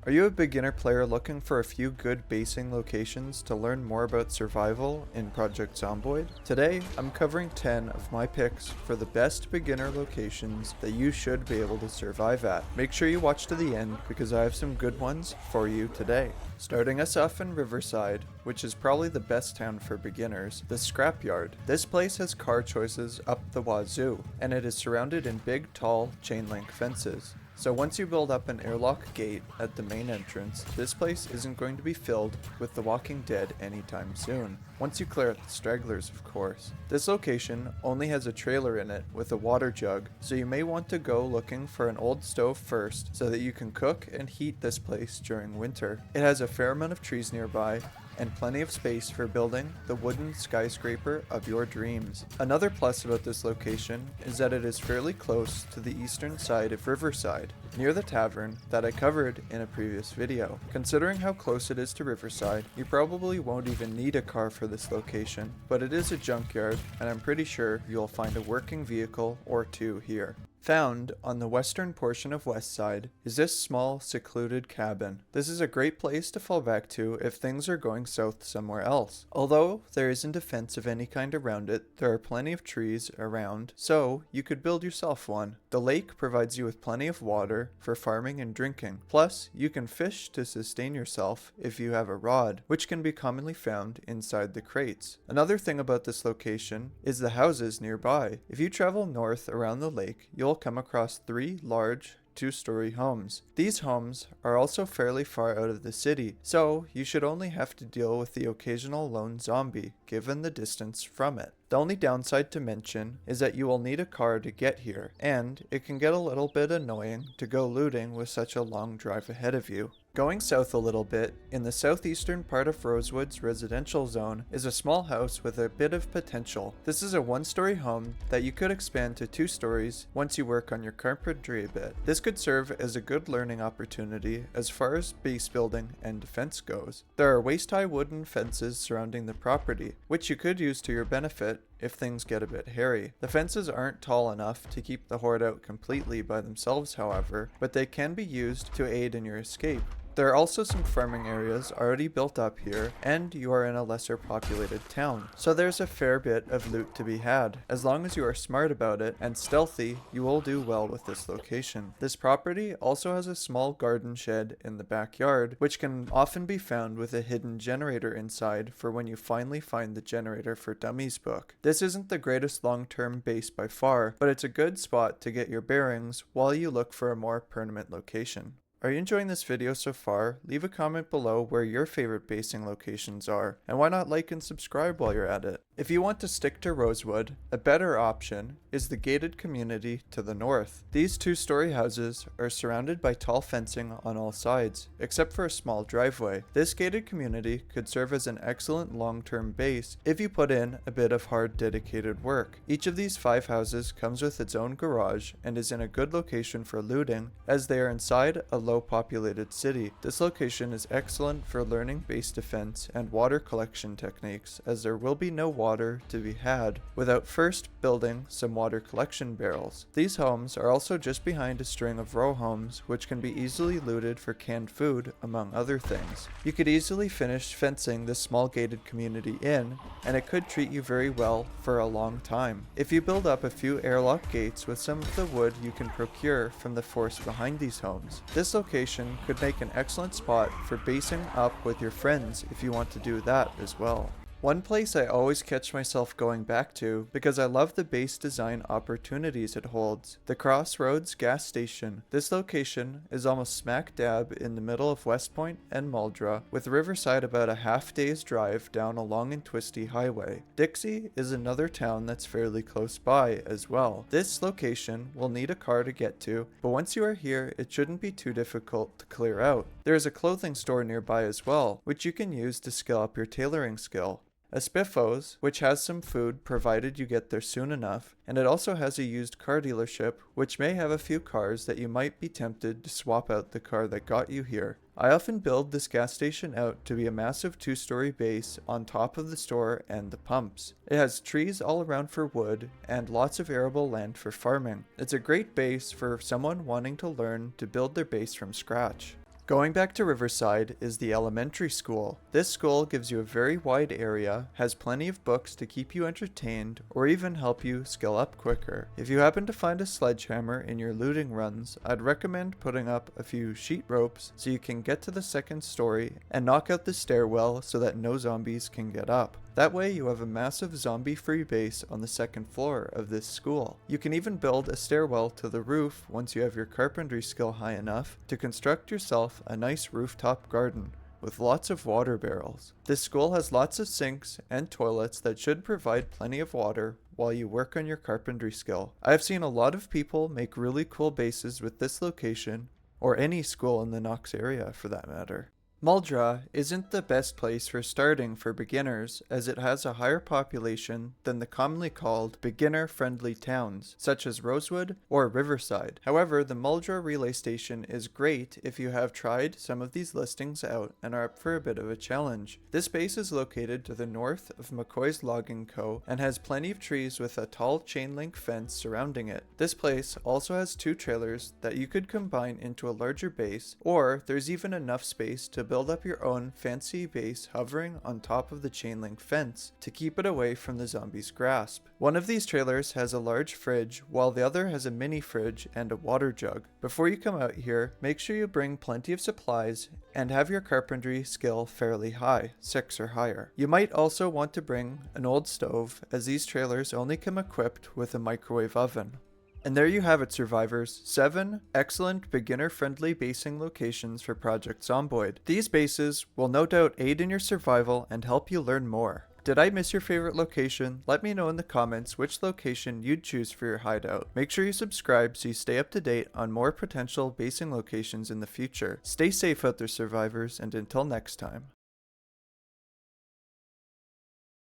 Are you a beginner player looking for a few good basing locations to learn more about survival in Project Zomboid? Today, I'm covering 10 of my picks for the best beginner locations that you should be able to survive at. Make sure you watch to the end because I have some good ones for you today. Starting us off in Riverside, which is probably the best town for beginners, the Scrapyard. This place has car choices up the wazoo, and it is surrounded in big, tall, chain link fences. So once you build up an airlock gate at the main entrance, this place isn't going to be filled with the Walking Dead anytime soon. Once you clear out the stragglers, of course. This location only has a trailer in it with a water jug, so you may want to go looking for an old stove first so that you can cook and heat this place during winter. It has a fair amount of trees nearby, and plenty of space for building the wooden skyscraper of your dreams. Another plus about this location is that it is fairly close to the eastern side of Riverside, near the tavern that I covered in a previous video. Considering how close it is to Riverside, you probably won't even need a car for this location, but it is a junkyard, and I'm pretty sure you'll find a working vehicle or two here. Found on the western portion of Westside is this small, secluded cabin. This is a great place to fall back to if things are going south somewhere else. Although there isn't a fence of any kind around it, there are plenty of trees around, so you could build yourself one. The lake provides you with plenty of water for farming and drinking. Plus, you can fish to sustain yourself if you have a rod, which can be commonly found inside the crates. Another thing about this location is the houses nearby. If you travel north around the lake, you'll come across 3 large two-story homes. These homes are also fairly far out of the city, so you should only have to deal with the occasional lone zombie given the distance from it. The only downside to mention is that you will need a car to get here, and it can get a little bit annoying to go looting with such a long drive ahead of you. Going south a little bit, in the southeastern part of Rosewood's residential zone is a small house with a bit of potential. This is a 1-story home that you could expand to 2 stories once you work on your carpentry a bit. This could serve as a good learning opportunity as far as base building and defense goes. There are waist-high wooden fences surrounding the property, which you could use to your benefit if things get a bit hairy. The fences aren't tall enough to keep the horde out completely by themselves, however, but they can be used to aid in your escape. There are also some farming areas already built up here, and you are in a lesser populated town, so there's a fair bit of loot to be had. As long as you are smart about it and stealthy, you will do well with this location. This property also has a small garden shed in the backyard, which can often be found with a hidden generator inside for when you finally find the Generator for Dummies book. This isn't the greatest long-term base by far, but it's a good spot to get your bearings while you look for a more permanent location. Are you enjoying this video so far? Leave a comment below where your favorite basing locations are, and why not like and subscribe while you're at it. If you want to stick to Rosewood, a better option is the gated community to the north. These 2-story houses are surrounded by tall fencing on all sides, except for a small driveway. This gated community could serve as an excellent long-term base if you put in a bit of hard dedicated work. Each of these 5 houses comes with its own garage and is in a good location for looting, as they are inside a low-populated city. This location is excellent for learning base defense and water collection techniques, as there will be no water to be had without first building some water collection barrels. These homes are also just behind a string of row homes which can be easily looted for canned food, among other things. You could easily finish fencing this small gated community in, and it could treat you very well for a long time. If you build up a few airlock gates with some of the wood you can procure from the forest behind these homes, this location could make an excellent spot for basing up with your friends if you want to do that as well. One place I always catch myself going back to because I love the base design opportunities it holds, the Crossroads gas station. This location is almost smack dab in the middle of West Point and Muldra, with Riverside about a half-day's drive down a long and twisty highway. Dixie is another town that's fairly close by as well. This location will need a car to get to, but once you are here, it shouldn't be too difficult to clear out. There is a clothing store nearby as well, which you can use to skill up your tailoring skill. A Spiffos, which has some food provided you get there soon enough, and it also has a used car dealership, which may have a few cars that you might be tempted to swap out the car that got you here. I often build this gas station out to be a massive 2-story base on top of the store and the pumps. It has trees all around for wood and lots of arable land for farming. It's a great base for someone wanting to learn to build their base from scratch. Going back to Riverside is the elementary school. This school gives you a very wide area, has plenty of books to keep you entertained, or even help you skill up quicker. If you happen to find a sledgehammer in your looting runs, I'd recommend putting up a few sheet ropes so you can get to the second story and knock out the stairwell so that no zombies can get up. That way you have a massive zombie-free base on the second floor of this school. You can even build a stairwell to the roof once you have your carpentry skill high enough to construct yourself a nice rooftop garden with lots of water barrels. This school has lots of sinks and toilets that should provide plenty of water while you work on your carpentry skill. I've seen a lot of people make really cool bases with this location, or any school in the Knox area for that matter. Muldra isn't the best place for starting for beginners, as it has a higher population than the commonly called beginner-friendly towns, such as Rosewood or Riverside. However, the MRA Relay Station is great if you have tried some of these listings out and are up for a bit of a challenge. This base is located to the north of McCoy's Logging Co. and has plenty of trees with a tall chain link fence surrounding it. This place also has 2 trailers that you could combine into a larger base, or there's even enough space to build up your own fancy base hovering on top of the chain link fence to keep it away from the zombies' grasp. One of these trailers has a large fridge, while the other has a mini fridge and a water jug. Before you come out here, make sure you bring plenty of supplies and have your carpentry skill fairly high, 6 or higher. You might also want to bring an old stove, as these trailers only come equipped with a microwave oven. And there you have it, survivors. 7 excellent beginner-friendly basing locations for Project Zomboid. These bases will no doubt aid in your survival and help you learn more. Did I miss your favorite location? Let me know in the comments which location you'd choose for your hideout. Make sure you subscribe so you stay up to date on more potential basing locations in the future. Stay safe out there, survivors, and until next time.